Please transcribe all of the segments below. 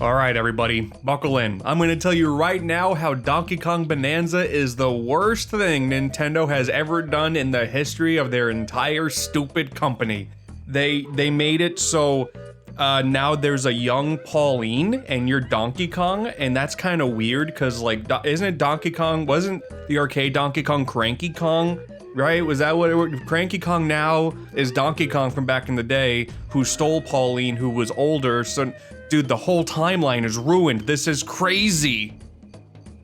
Alright everybody, buckle in. I'm gonna tell you right now how Donkey Kong Bananza is the worst thing Nintendo has ever done in the history of their entire stupid company. They made it so now there's a young Pauline and you're Donkey Kong, and that's kind of weird because like, isn't it Donkey Kong? Wasn't the arcade Donkey Kong Cranky Kong? Right? Was that what it was? Cranky Kong now is Donkey Kong from back in the day who stole Pauline, who was older. So, dude, the whole timeline is ruined. This is crazy.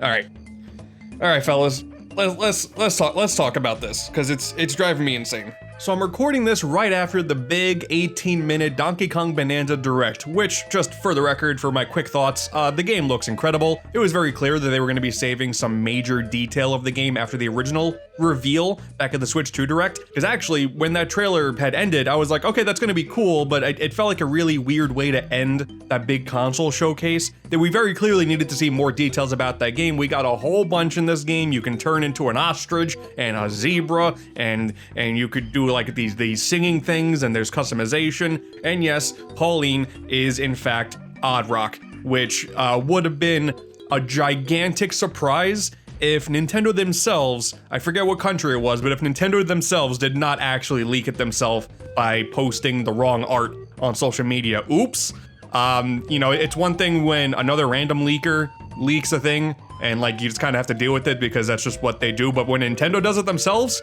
All right, fellas, let's talk about this because it's driving me insane. So I'm recording this right after the big 18-minute Donkey Kong Bananza Direct, which, just for the record, for my quick thoughts, the game looks incredible. It was very clear that they were going to be saving some major detail of the game after the original reveal back at the Switch 2 Direct, because actually, when that trailer had ended, I was like, okay, that's going to be cool, but it felt like a really weird way to end that big console showcase, that we very clearly needed to see more details about that game. We got a whole bunch in this game. You can turn into an ostrich and a zebra, and you could do like these singing things, and there's customization, and yes, Pauline is in fact Odd Rock, which would have been a gigantic surprise if Nintendo themselves, I forget what country it was, but if Nintendo themselves did not actually leak it themselves by posting the wrong art on social media. Oops. You know, it's one thing when another random leaker leaks a thing and like you just kind of have to deal with it because that's just what they do, but when Nintendo does it themselves,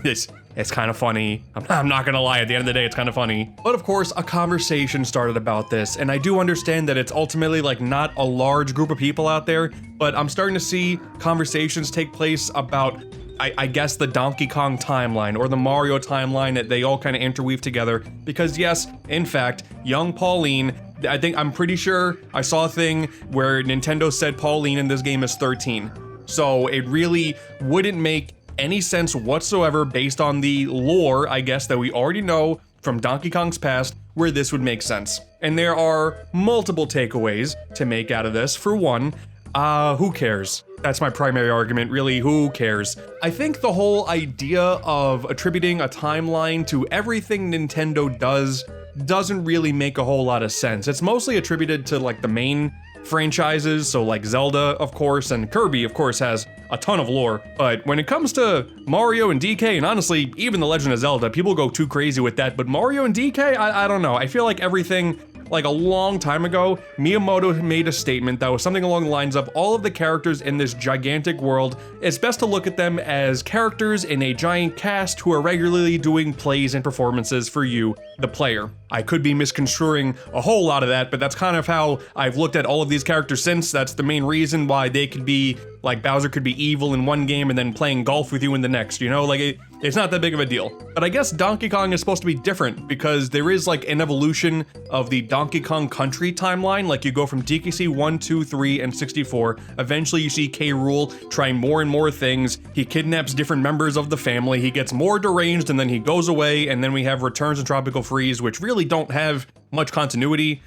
it's kind of funny. I'm not gonna lie, at the end of the day, it's kind of funny. But of course, a conversation started about this, and I do understand that it's ultimately like not a large group of people out there, but I'm starting to see conversations take place about, I guess, the Donkey Kong timeline or the Mario timeline, that they all kind of interweave together. Because yes, in fact, young Pauline, I'm pretty sure I saw a thing where Nintendo said Pauline in this game is 13. So it really wouldn't make any sense whatsoever based on the lore, I guess, that we already know from Donkey Kong's past, where this would make sense. And there are multiple takeaways to make out of this. For one, who cares? That's my primary argument, really, who cares? I think the whole idea of attributing a timeline to everything Nintendo does doesn't really make a whole lot of sense. It's mostly attributed to like the main franchises, so like Zelda, of course, and Kirby, of course, has a ton of lore. But when it comes to Mario and DK, and honestly, even The Legend of Zelda, people go too crazy with that. But Mario and DK, I don't know. I feel like everything, like a long time ago, Miyamoto made a statement that was something along the lines of all of the characters in this gigantic world, it's best to look at them as characters in a giant cast who are regularly doing plays and performances for you, the player. I could be misconstruing a whole lot of that, but that's kind of how I've looked at all of these characters since. That's the main reason why they could be, like Bowser could be evil in one game and then playing golf with you in the next, you know? Like, it's not that big of a deal. But I guess Donkey Kong is supposed to be different because there is like an evolution of the Donkey Kong Country timeline. Like you go from DKC 1, 2, 3, and 64. Eventually you see K. Rool trying more and more things. He kidnaps different members of the family. He gets more deranged and then he goes away. And then we have Returns and Tropical Freeze, which really don't have much continuity.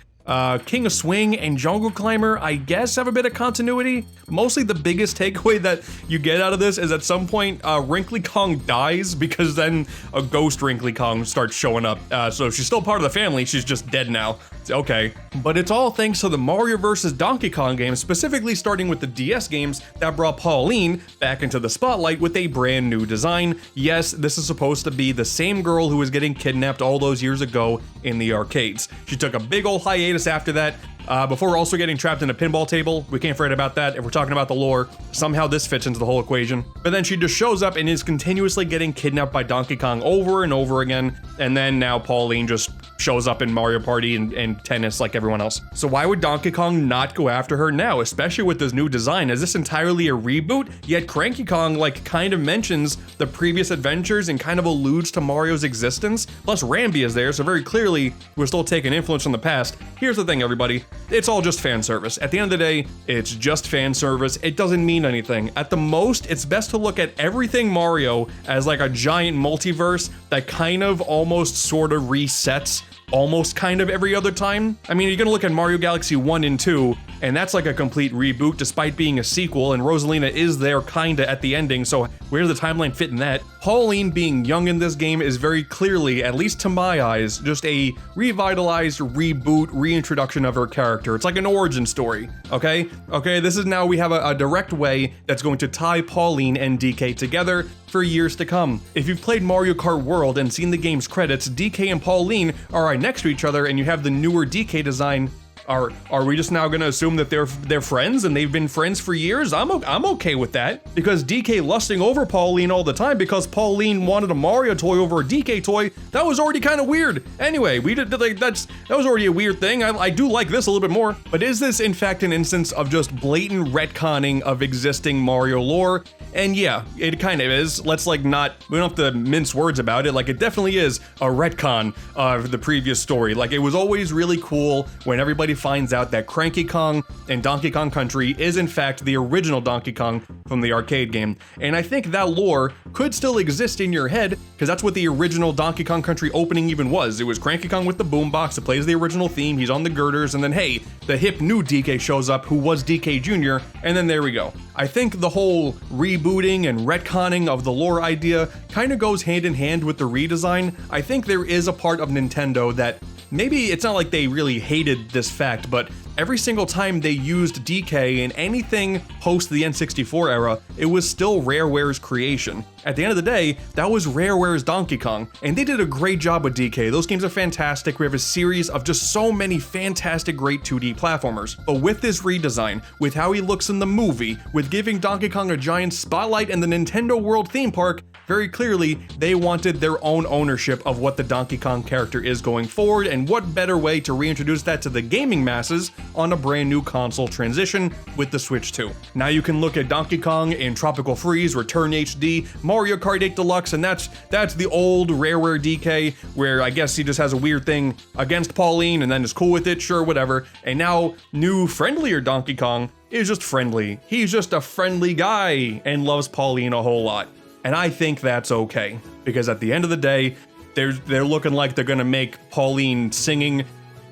King of Swing and Jungle Climber, I guess, have a bit of continuity. Mostly the biggest takeaway that you get out of this is at some point, Wrinkly Kong dies because then a ghost Wrinkly Kong starts showing up. So she's still part of the family, she's just dead now. Okay. But it's all thanks to the Mario vs. Donkey Kong games, specifically starting with the DS games that brought Pauline back into the spotlight with a brand new design. Yes, this is supposed to be the same girl who was getting kidnapped all those years ago in the arcades. She took a big old hiatus after that, before also getting trapped in a pinball table. We can't forget about that if we're talking about the lore. Somehow this fits into the whole equation. But then she just shows up and is continuously getting kidnapped by Donkey Kong over and over again. And then now Pauline just shows up in Mario Party and tennis like everyone else. So why would Donkey Kong not go after her now, especially with this new design? Is this entirely a reboot? Yet Cranky Kong like kind of mentions the previous adventures and kind of alludes to Mario's existence. Plus Rambi is there, so very clearly we're still taking influence from the past. Here's the thing, everybody. It's all just fan service. At the end of the day, it's just fan service. It doesn't mean anything. At the most, it's best to look at everything Mario as like a giant multiverse that kind of almost sort of resets almost kind of every other time. I mean, you're gonna look at Mario Galaxy 1 and 2, And that's like a complete reboot despite being a sequel, and Rosalina is there kinda at the ending, so where does the timeline fit in that? Pauline being young in this game is very clearly, at least to my eyes, just a revitalized reboot, reintroduction of her character. It's like an origin story, okay? Okay, this is now we have a direct way that's going to tie Pauline and DK together for years to come. If you've played Mario Kart World and seen the game's credits, DK and Pauline are right next to each other, and you have the newer DK design. Are we just now gonna assume that they're friends and they've been friends for years? I'm okay with that, because DK lusting over Pauline all the time because Pauline wanted a Mario toy over a DK toy, that was already kind of weird. Anyway, that was already a weird thing. I do like this a little bit more. But is this in fact an instance of just blatant retconning of existing Mario lore? And yeah, it kind of is. Let's we don't have to mince words about it. Like, it definitely is a retcon of the previous story. Like, it was always really cool when everybody finds out that Cranky Kong and Donkey Kong Country is in fact the original Donkey Kong from the arcade game. And I think that lore could still exist in your head, because that's what the original Donkey Kong Country opening even was. It was Cranky Kong with the boombox that plays the original theme, he's on the girders, and then hey, the hip new DK shows up who was DK Jr., and then there we go. I think the whole rebooting and retconning of the lore idea kind of goes hand in hand with the redesign. I think there is a part of Nintendo that maybe it's not like they really hated this fact, but every single time they used DK in anything post the N64 era, it was still Rareware's creation. At the end of the day, that was Rareware's Donkey Kong, and they did a great job with DK. Those games are fantastic. We have a series of just so many fantastic great 2D platformers. But with this redesign, with how he looks in the movie, with giving Donkey Kong a giant spotlight in the Nintendo World theme park, very clearly, they wanted their own ownership of what the Donkey Kong character is going forward, and what better way to reintroduce that to the gaming masses on a brand new console transition with the Switch 2. Now you can look at Donkey Kong in Tropical Freeze, Return HD, Mario Kart 8 Deluxe, and that's the old Rareware DK, where I guess he just has a weird thing against Pauline and then is cool with it, sure, whatever. And now, new, friendlier Donkey Kong is just friendly. He's just a friendly guy and loves Pauline a whole lot. And I think that's okay, because at the end of the day, they're looking like they're gonna make Pauline singing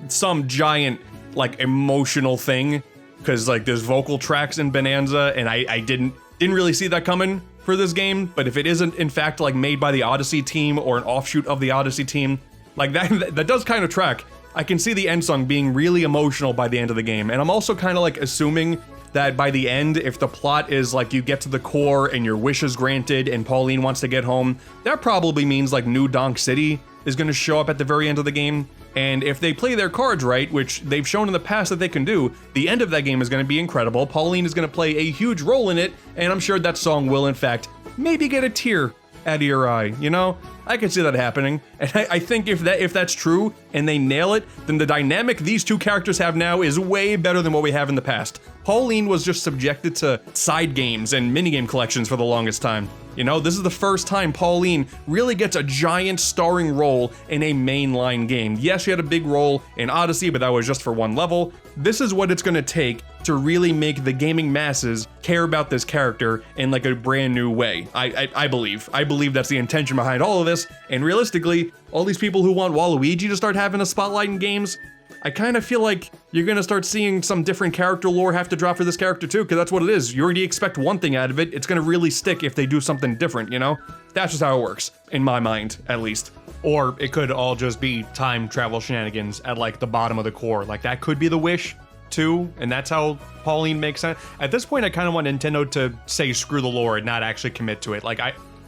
some giant, like, emotional thing, because like there's vocal tracks in Bonanza, and I didn't really see that coming for this game. But if it isn't in fact like made by the Odyssey team or an offshoot of the Odyssey team, like that does kind of track. I can see the end song being really emotional by the end of the game, and I'm also kind of like assuming that by the end, if the plot is like you get to the core and your wish is granted and Pauline wants to get home, that probably means like New Donk City is going to show up at the very end of the game. And if they play their cards right, which they've shown in the past that they can do, the end of that game is going to be incredible. Pauline is going to play a huge role in it, and I'm sure that song will in fact maybe get a tear out of your eye, you know? I can see that happening, and I think if that's true and they nail it, then the dynamic these two characters have now is way better than what we have in the past. Pauline was just subjected to side games and minigame collections for the longest time. You know, this is the first time Pauline really gets a giant starring role in a mainline game. Yes, she had a big role in Odyssey, but that was just for one level. This is what it's gonna take to really make the gaming masses care about this character in like a brand new way. I believe that's the intention behind all of this. And realistically, all these people who want Waluigi to start having a spotlight in games, I kind of feel like you're gonna start seeing some different character lore have to drop for this character too, because that's what it is. You already expect one thing out of it, it's gonna really stick if they do something different, you know? That's just how it works, in my mind, at least. Or it could all just be time travel shenanigans at like the bottom of the core. Like that could be the wish too, and that's how Pauline makes sense. At this point, I kind of want Nintendo to say screw the lore and not actually commit to it. Like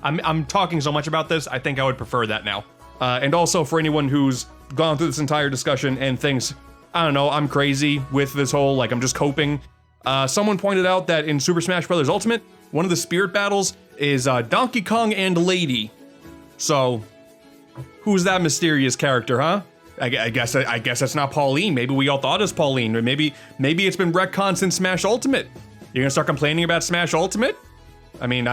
I'm talking so much about this, I think I would prefer that now. And also for anyone who's gone through this entire discussion and thinks, I don't know, I'm crazy with this whole, like, I'm just coping. Someone pointed out that in Super Smash Bros. Ultimate, one of the spirit battles is Donkey Kong and Lady. So, who's that mysterious character, huh? I guess that's not Pauline. Maybe we all thought it was Pauline, or maybe it's been retconned since Smash Ultimate. You're gonna start complaining about Smash Ultimate? I mean,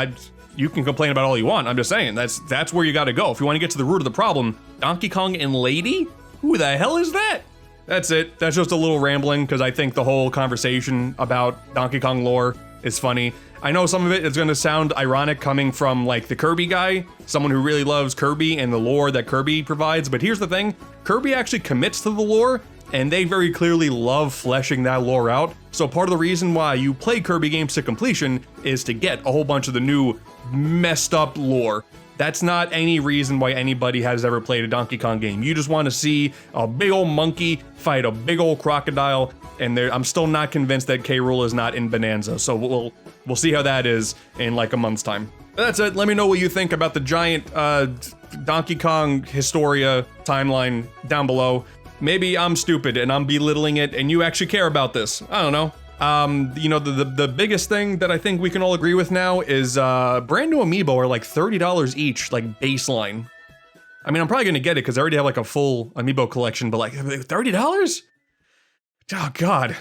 you can complain about all you want. I'm just saying that's where you got to go if you want to get to the root of the problem. Donkey Kong and Lady? Who the hell is that? That's it. That's just a little rambling because I think the whole conversation about Donkey Kong lore is funny. I know some of it is going to sound ironic coming from like the Kirby guy, someone who really loves Kirby and the lore that Kirby provides, but here's the thing, Kirby actually commits to the lore and they very clearly love fleshing that lore out. So part of the reason why you play Kirby games to completion is to get a whole bunch of the new messed up lore. That's not any reason why anybody has ever played a Donkey Kong game. You just want to see a big old monkey fight a big old crocodile, and I'm still not convinced that K. Rool is not in Bonanza, so we'll see how that is in like a month's time. But that's it. Let me know what you think about the giant Donkey Kong Historia timeline down below. Maybe I'm stupid and I'm belittling it and you actually care about this. I don't know. You know, the biggest thing that I think we can all agree with now is brand new amiibo are like $30 each, like baseline. I mean, I'm probably gonna get it because I already have like a full amiibo collection, but like $30? Oh God.